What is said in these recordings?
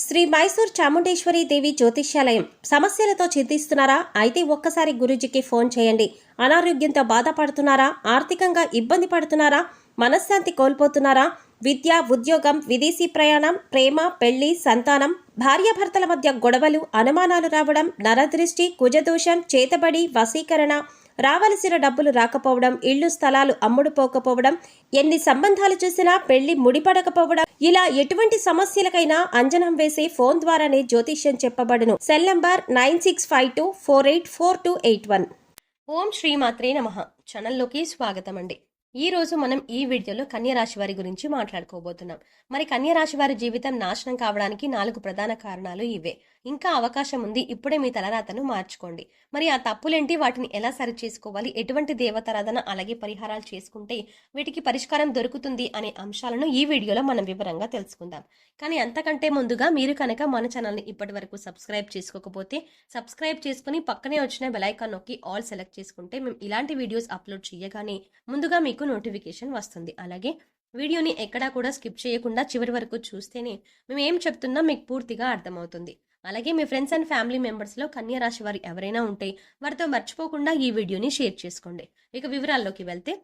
శ్రీ మైసూర్ చాముండేశ్వరి దేవి జ్యోతిష్యాలయం. సమస్యలతో చింతిస్తున్నారా? అయితే ఒక్కసారి గురూజీకి ఫోన్ చేయండి. అనారోగ్యంతో బాధపడుతున్నారా? ఆర్థికంగా ఇబ్బంది పడుతున్నారా? మనశ్శాంతి కోల్పోతున్నారా? విద్య, ఉద్యోగం, విదేశీ ప్రయాణం, ప్రేమ, పెళ్లి, సంతానం, భార్యాభర్తల మధ్య గొడవలు, అనుమానాలు రావడం, నరదృష్టి, కుజదోషం, చేతబడి, వశీకరణ, రావలసిన డబ్బులు రాకపోవడం, ఇళ్లు స్థలాలు అమ్ముడుపోకపోవడం, ఎన్ని సంబంధాలు చూసినా పెళ్లి ముడిపడకపోవడం, ఇలా ఎటువంటి సమస్యలకైనా అంజనం వేసి ఫోన్ ద్వారానే జ్యోతిష్యం చెప్పబడును. Cell number 9652484281. ఓం శ్రీమాత్రే నమః. ఛానల్లోకి స్వాగతం అండి. ఈ రోజు మనం ఈ వీడియోలో కన్యరాశి వారి గురించి మాట్లాడుకోబోతున్నాం. మరి కన్యరాశి వారి జీవితం నాశనం కావడానికి 4 ప్రధాన కారణాలు ఇవే. ఇంకా అవకాశం ఉంది, ఇప్పుడే మీ తలరాతను మార్చుకోండి. మరి ఆ తప్పులేంటి, వాటిని ఎలా సరి చేసుకోవాలి, ఎటువంటి దేవతారాధన అలాగే పరిహారాలు చేసుకుంటే వీటికి పరిష్కారం దొరుకుతుంది అనే అంశాలను ఈ వీడియోలో మనం వివరంగా తెలుసుకుందాం. కానీ అంతకంటే ముందుగా మీరు కనుక మన ఛానల్ని ఇప్పటి వరకు సబ్స్క్రైబ్ చేసుకోకపోతే సబ్స్క్రైబ్ చేసుకుని పక్కనే వచ్చిన బెల్ ఐకాన్ నొక్కి ఆల్ సెలెక్ట్ చేసుకుంటే మేము ఇలాంటి వీడియోస్ అప్లోడ్ చేయగానే ముందుగా మీకు నోటిఫికేషన్ వస్తుంది. అలాగే వీడియోని ఎక్కడా కూడా స్కిప్ చేయకుండా చివరి వరకు చూస్తేనే మేము ఏం చెప్తున్నా మీకు పూర్తిగా అర్థమవుతుంది. అలాగే మీ ఫ్రెండ్స్ అండ్ ఫ్యామిలీ మెంబర్స్లో కన్యా రాశి వారు ఎవరైనా ఉంటే వారితో మర్చిపోకుండా ఈ వీడియోని షేర్ చేసుకోండి. ఇక వివరాల్లోకి వెళ్తే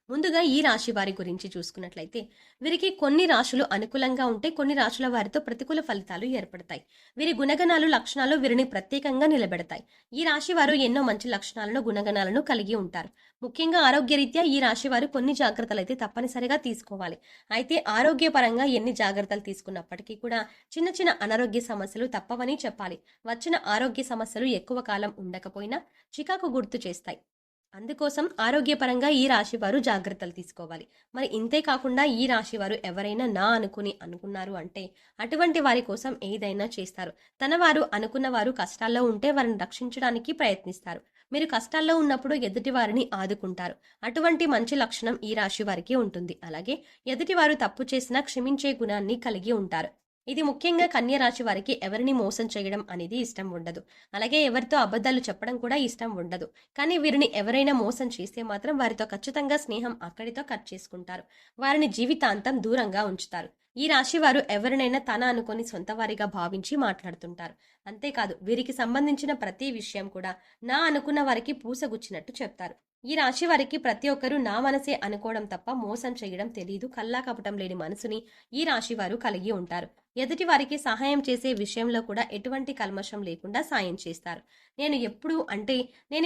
ముందుగా ఈ రాశి వారి గురించి చూసుకున్నట్లయితే వీరికి కొన్ని రాశులు అనుకూలంగా ఉంటే కొన్ని రాశుల వారితో ప్రతికూల ఫలితాలు ఏర్పడతాయి. వీరి గుణగణాలు, లక్షణాలు వీరిని ప్రత్యేకంగా నిలబెడతాయి. ఈ రాశి వారు ఎన్నో మంచి లక్షణాలను, గుణగణాలను కలిగి ఉంటారు. ముఖ్యంగా ఆరోగ్యరీత్యా ఈ రాశి వారు కొన్ని జాగ్రత్తలు అయితే తప్పనిసరిగా తీసుకోవాలి. అయితే ఆరోగ్యపరంగా ఎన్ని జాగ్రత్తలు తీసుకున్నప్పటికీ కూడా చిన్న చిన్న అనారోగ్య సమస్యలు తప్పవని చెప్పాలి. వచ్చిన ఆరోగ్య సమస్యలు ఎక్కువ కాలం ఉండకపోయినా చికాకు గుర్తు చేస్తాయి. అందుకోసం ఆరోగ్యపరంగా ఈ రాశి వారు జాగ్రత్తలు తీసుకోవాలి. మరి ఇంతే కాకుండా ఈ రాశి వారు ఎవరైనా నా అనుకున్నారు అంటే అటువంటి వారి కోసం ఏదైనా చేస్తారు. తన వారు అనుకున్న వారు కష్టాల్లో ఉంటే వారిని రక్షించడానికి ప్రయత్నిస్తారు. మీరు కష్టాల్లో ఉన్నప్పుడు ఎదుటి వారిని ఆదుకుంటారు. అటువంటి మంచి లక్షణం ఈ రాశి వారికి ఉంటుంది. అలాగే ఎదుటి వారు తప్పు చేసినా క్షమించే గుణాన్ని కలిగి ఉంటారు. ఇది ముఖ్యంగా కన్య రాశి వారికి ఎవరిని మోసం చేయడం అనేది ఇష్టం ఉండదు. అలాగే ఎవరితో అబద్ధాలు చెప్పడం కూడా ఇష్టం ఉండదు. కానీ వీరిని ఎవరైనా మోసం చేస్తే మాత్రం వారితో ఖచ్చితంగా స్నేహం అక్కడితో కట్ చేసుకుంటారు. వారిని జీవితాంతం దూరంగా ఉంచుతారు. ఈ రాశి వారు ఎవరినైనా తన అనుకొని సొంత వారిగా భావించి మాట్లాడుతుంటారు. అంతేకాదు వీరికి సంబంధించిన ప్రతి విషయం కూడా నా అనుకున్న వారికి పూసగుచ్చినట్టు చెప్తారు. ఈ రాశి వారికి ప్రతి ఒక్కరూ నా మనసే అనుకోవడం తప్ప మోసం చేయడం తెలియదు. కల్లా కపటం లేని మనసుని ఈ రాశి వారు కలిగి ఉంటారు. ఎదుటి వారికి సహాయం చేసే విషయంలో కూడా ఎటువంటి కల్మషం లేకుండా సాయం చేస్తారు. నేను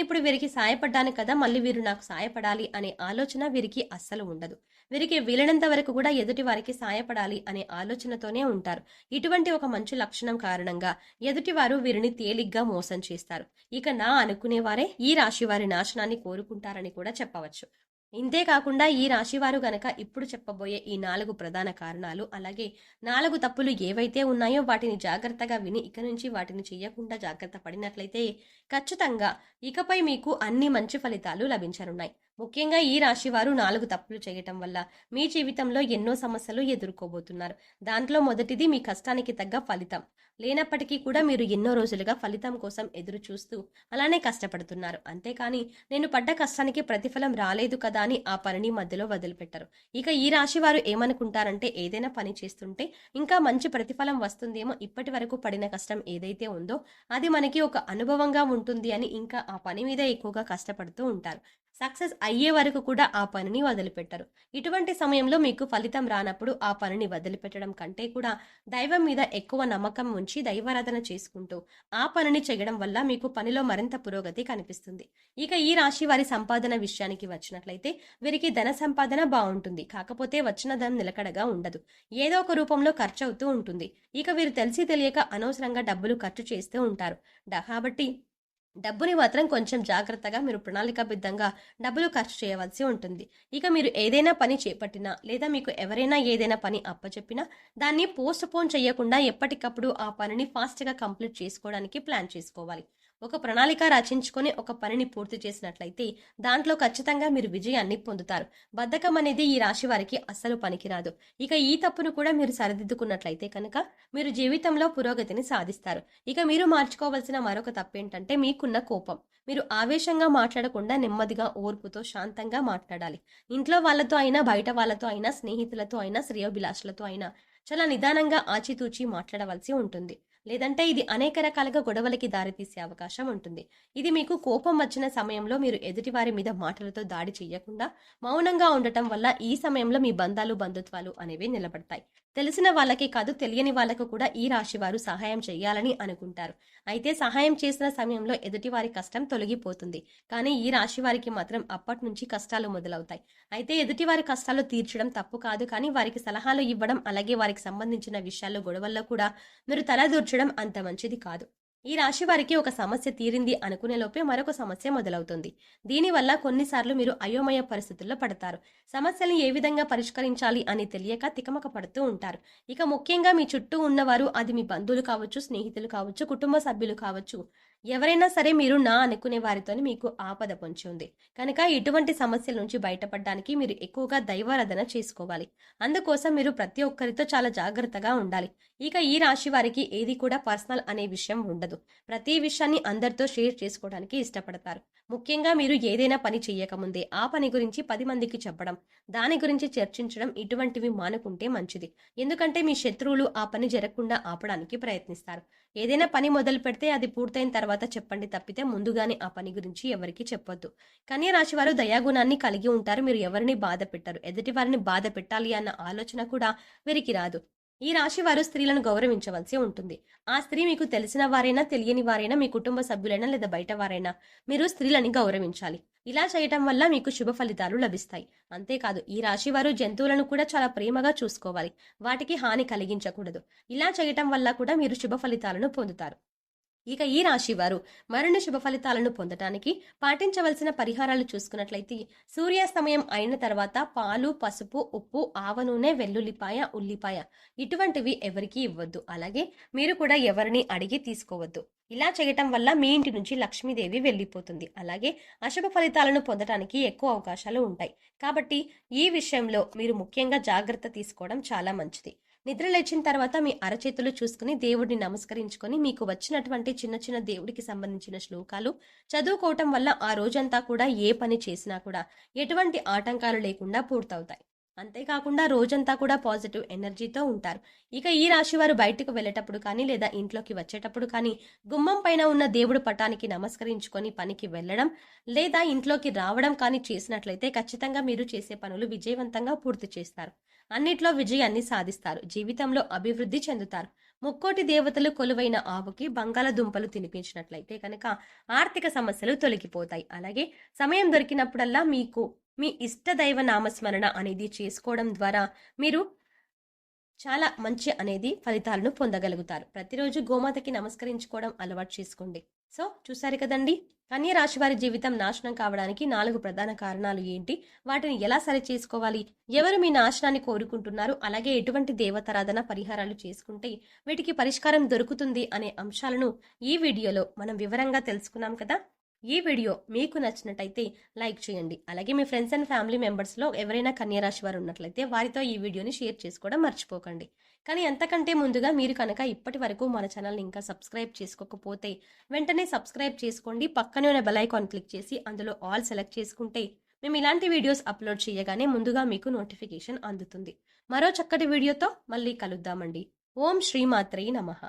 ఇప్పుడు వీరికి సాయపడ్డాను కదా, మళ్ళీ వీరు నాకు సాయపడాలి అనే ఆలోచన వీరికి అస్సలు ఉండదు. వీరికి వీలైనంత వరకు కూడా ఎదుటి వారికి సాయపడాలి అనే ఆలోచనతోనే ఉంటారు. ఇటువంటి ఒక మంచి లక్షణం కారణంగా ఎదుటివారు వీరిని తేలిగ్గా మోసం చేస్తారు. ఇక నా అనుకునేవారే ఈ రాశి వారి నాశనాన్ని కోరుకుంటారని కూడా చెప్పవచ్చు. ఇంతే కాకుండా ఈ రాశివారు గనక ఇప్పుడు చెప్పబోయే ఈ 4 ప్రధాన కారణాలు, అలాగే 4 తప్పులు ఏవైతే ఉన్నాయో వాటిని జాగ్రత్తగా విని ఇక నుంచి వాటిని చేయకుండా జాగ్రత్త పడినట్లయితే ఖచ్చితంగా ఇకపై మీకు అన్ని మంచి ఫలితాలు లభించనున్నాయి. ముఖ్యంగా ఈ రాశివారు 4 తప్పులు చేయటం వల్ల మీ జీవితంలో ఎన్నో సమస్యలు ఎదుర్కోబోతున్నారు. దాంట్లో మొదటిది మీ కష్టానికి తగ్గ ఫలితం లేనప్పటికీ కూడా మీరు ఎన్నో రోజులుగా ఫలితం కోసం ఎదురు చూస్తూ అలానే కష్టపడుతున్నారు. అంతేకాని నేను పడ్డ కష్టానికి ప్రతిఫలం రాలేదు కదా అని ఆ పనిని మధ్యలో వదిలిపెట్టరు. ఇక ఈ రాశి వారు ఏమనుకుంటారంటే ఏదైనా పని చేస్తుంటే ఇంకా మంచి ప్రతిఫలం వస్తుందేమో, ఇప్పటి వరకు పడిన కష్టం ఏదైతే ఉందో అది మనకి ఒక అనుభవంగా ఉంటుంది అని ఇంకా ఆ పని మీద ఎక్కువగా కష్టపడుతూ ఉంటారు. సక్సెస్ అయ్యే వరకు కూడా ఆ పనిని వదిలిపెట్టరు. ఇటువంటి సమయంలో మీకు ఫలితం రానప్పుడు ఆ పనిని వదిలిపెట్టడం కంటే కూడా దైవం మీద ఎక్కువ నమ్మకం ఉంచి దైవారాధన చేసుకుంటూ ఆ పనిని చేయడం వల్ల మీకు పనిలో మరింత పురోగతి కనిపిస్తుంది. ఇక ఈ రాశి వారి సంపాదన విషయానికి వచ్చినట్లయితే వీరికి ధన సంపాదన బాగుంటుంది. కాకపోతే వచ్చిన ధనం నిలకడగా ఉండదు. ఏదో ఒక రూపంలో ఖర్చు అవుతూ ఉంటుంది. ఇక వీరు తెలిసి తెలియక అనవసరంగా డబ్బులు ఖర్చు చేస్తూ ఉంటారు. కాబట్టి డబ్బుని మాత్రం కొంచెం జాగ్రత్తగా మీరు ప్రణాళికాబద్ధంగా డబ్బులు ఖర్చు చేయవలసి ఉంటుంది. ఇక మీరు ఏదైనా పని చేపట్టినా లేదా మీకు ఎవరైనా ఏదైనా పని అప్పచెప్పినా దాన్ని పోస్ట్ పోన్ చేయకుండా ఎప్పటికప్పుడు ఆ పనిని ఫాస్ట్గా కంప్లీట్ చేసుకోవడానికి ప్లాన్ చేసుకోవాలి. ఒక ప్రణాళిక రచించుకొని ఒక పనిని పూర్తి చేసినట్లయితే దాంట్లో ఖచ్చితంగా మీరు విజయాన్ని పొందుతారు. బద్ధకం అనేది ఈ రాశి వారికి అస్సలు పనికిరాదు. ఇక ఈ తప్పును కూడా మీరు సరిదిద్దుకున్నట్లయితే కనుక మీరు జీవితంలో పురోగతిని సాధిస్తారు. ఇక మీరు మార్చుకోవాల్సిన మరొక తప్పేంటంటే మీకున్న కోపం. మీరు ఆవేశంగా మాట్లాడకుండా నెమ్మదిగా, ఓర్పుతో, శాంతంగా మాట్లాడాలి. ఇంట్లో వాళ్ళతో అయినా, బయట వాళ్ళతో అయినా, స్నేహితులతో అయినా, శ్రేయోభిలాషులతో అయినా చాలా నిదానంగా ఆచితూచి మాట్లాడవలసి ఉంటుంది. లేదంటే ఇది అనేక రకాలుగా గొడవలకి దారితీసే అవకాశం ఉంటుంది. ఇది మీకు కోపం వచ్చిన సమయంలో మీరు ఎదుటివారి మీద మాటలతో దాడి చెయ్యకుండా మౌనంగా ఉండటం వల్ల ఈ సమయంలో మీ బంధాలు, బంధుత్వాలు అనేవి నిలబడతాయి. తెలిసిన వాళ్ళకే కాదు, తెలియని వాళ్ళకు కూడా ఈ రాశి వారు సహాయం చేయాలని అనుకుంటారు. అయితే సహాయం చేసిన సమయంలో ఎదుటివారి కష్టం తొలగిపోతుంది. కానీ ఈ రాశి వారికి మాత్రం అప్పటినుంచి కష్టాలు మొదలవుతాయి. అయితే ఎదుటివారి కష్టాలు తీర్చడం తప్పు కాదు, కానీ వారికి సలహాలు ఇవ్వడం, అలాగే వారికి సంబంధించిన విషయాల్లో గొడవల్లో కూడా మీరు తలదూర్చడం అంత మంచిది కాదు. ఈ రాశి వారికి ఒక సమస్య తీరింది అనుకునే లోపే మరొక సమస్య మొదలవుతుంది. దీనివల్ల కొన్నిసార్లు మీరు అయోమయ పరిస్థితుల్లో పడతారు. సమస్యలను ఏ విధంగా పరిష్కరించాలి అని తెలియక తికమక పడుతూ ఉంటారు. ఇక ముఖ్యంగా మీ చుట్టూ ఉన్నవారు, అది మీ బంధువులు కావచ్చు, స్నేహితులు కావచ్చు, కుటుంబ సభ్యులు కావచ్చు, ఎవరైనా సరే మీరు నా అనుకునే వారితోని మీకు ఆపద పొంచి ఉంది. కనుక ఇటువంటి సమస్యల నుంచి బయటపడడానికి మీరు ఎక్కువగా దైవారాధన చేసుకోవాలి. అందుకోసం మీరు ప్రతి ఒక్కరితో చాలా జాగ్రత్తగా ఉండాలి. ఇక ఈ రాశి వారికి ఏది కూడా పర్సనల్ అనే విషయం ఉండదు. ప్రతి విషయాన్ని అందరితో షేర్ చేసుకోవడానికి ఇష్టపడతారు. ముఖ్యంగా మీరు ఏదైనా పని చేయకముందే ఆ పని గురించి 10 మందికి చెప్పడం, దాని గురించి చర్చించడం, ఇటువంటివి మానుకుంటే మంచిది. ఎందుకంటే మీ శత్రువులు ఆ పని జరగకుండా ఆపడానికి ప్రయత్నిస్తారు. ఏదైనా పని మొదలు పెడితే అది పూర్తయిన తర్వాత చెప్పండి తప్పితే ముందుగానే ఆ పని గురించి ఎవరికి చెప్పొద్దు. కన్య రాశి వారు దయాగుణాన్ని కలిగి ఉంటారు. మీరు ఎవరిని బాధ పెట్టరు. ఎదుటి వారిని బాధ పెట్టాలి అన్న ఆలోచన కూడా వీరికి రాదు. ఈ రాశి వారు స్త్రీలను గౌరవించవలసి ఉంటుంది. ఆ స్త్రీ మీకు తెలిసిన వారైనా, తెలియని వారైనా, మీ కుటుంబ సభ్యులైనా లేదా బయట వారైనా మీరు స్త్రీలని గౌరవించాలి. ఇలా చేయటం వల్ల మీకు శుభ ఫలితాలు లభిస్తాయి. అంతేకాదు ఈ రాశి వారు జంతువులను కూడా చాలా ప్రేమగా చూసుకోవాలి. వాటికి హాని కలిగించకూడదు. ఇలా చేయటం వల్ల కూడా మీరు శుభ ఫలితాలను పొందుతారు. ఇక ఈ రాశి వారు మరిన్ని శుభ ఫలితాలను పొందటానికి పాటించవలసిన పరిహారాలు చూసుకున్నట్లయితే, సూర్యాస్తమయం అయిన తర్వాత పాలు, పసుపు, ఉప్పు, ఆవ నూనె, వెల్లుల్లిపాయ, ఉల్లిపాయ ఇటువంటివి ఎవరికీ ఇవ్వద్దు. అలాగే మీరు కూడా ఎవరిని అడిగి తీసుకోవద్దు. ఇలా చేయటం వల్ల మీ ఇంటి నుంచి లక్ష్మీదేవి వెళ్ళిపోతుంది. అలాగే అశుభ ఫలితాలను పొందటానికి ఎక్కువ అవకాశాలు ఉంటాయి. కాబట్టి ఈ విషయంలో మీరు ముఖ్యంగా జాగ్రత్త తీసుకోవడం చాలా మంచిది. నిద్ర లేచిన తర్వాత మీ అరచేతులు చూసుకుని దేవుడిని నమస్కరించుకొని మీకు వచ్చినటువంటి చిన్న చిన్న దేవుడికి సంబంధించిన శ్లోకాలు చదువుకోవటం వల్ల ఆ రోజంతా కూడా ఏ పని చేసినా కూడా ఎటువంటి ఆటంకాలు లేకుండా పూర్తవుతాయి. అంతేకాకుండా రోజంతా కూడా పాజిటివ్ ఎనర్జీతో ఉంటారు. ఇక ఈ రాశి వారు బయటకు వెళ్ళేటప్పుడు కానీ లేదా ఇంట్లోకి వచ్చేటప్పుడు కానీ గుమ్మం పైన ఉన్న దేవుడు పటానికి నమస్కరించుకొని పనికి వెళ్ళడం లేదా ఇంట్లోకి రావడం కానీ చేసినట్లయితే ఖచ్చితంగా మీరు చేసే పనులు విజయవంతంగా పూర్తి చేస్తారు. అన్నిట్లో విజయాన్ని సాధిస్తారు. జీవితంలో అభివృద్ధి చెందుతారు. ముక్కోటి దేవతలు కొలువైన ఆవుకి బంగాళదుంపలు తినిపించినట్లయితే కనుక ఆర్థిక సమస్యలు తొలగిపోతాయి. అలాగే సమయం దొరికినప్పుడల్లా మీకు మీ ఇష్ట దైవ నామస్మరణ అనేది చేసుకోవడం ద్వారా మీరు చాలా మంచి అనేది ఫలితాలను పొందగలుగుతారు. ప్రతిరోజు గోమాతకి నమస్కరించుకోవడం అలవాటు చేసుకోండి. సో చూసారు కదండి, కన్య రాశి వారి జీవితం నాశనం కావడానికి 4 ప్రధాన కారణాలు ఏంటి, వాటిని ఎలా సరి చేసుకోవాలి, ఎవరు మీ నాశనాన్ని కోరుకుంటున్నారు, అలాగే ఎటువంటి దేవతారాధన పరిహారాలు చేసుకుంటే వీటికి పరిష్కారం దొరుకుతుంది అనే అంశాలను ఈ వీడియోలో మనం వివరంగా తెలుసుకున్నాం కదా. ఈ వీడియో మీకు నచ్చినట్టయితే లైక్ చేయండి. అలాగే మీ ఫ్రెండ్స్ అండ్ ఫ్యామిలీ మెంబర్స్లో ఎవరైనా కన్య రాశి వారు ఉన్నట్లయితే వారితో ఈ వీడియోని షేర్ చేసుకోవడం మర్చిపోకండి. కానీ అంతకంటే ముందుగా మీరు కనుక ఇప్పటి వరకు మన ఛానల్ని ఇంకా సబ్స్క్రైబ్ చేసుకోకపోతే వెంటనే సబ్స్క్రైబ్ చేసుకోండి. పక్కనే ఉన్న బెల్ ఐకాన్ క్లిక్ చేసి అందులో ఆల్ సెలెక్ట్ చేసుకుంటే మేము ఇలాంటి వీడియోస్ అప్లోడ్ చేయగానే ముందుగా మీకు నోటిఫికేషన్ అందుతుంది. మరో చక్కటి వీడియోతో మళ్ళీ కలుద్దామండి. ఓం శ్రీమాత్రే నమః.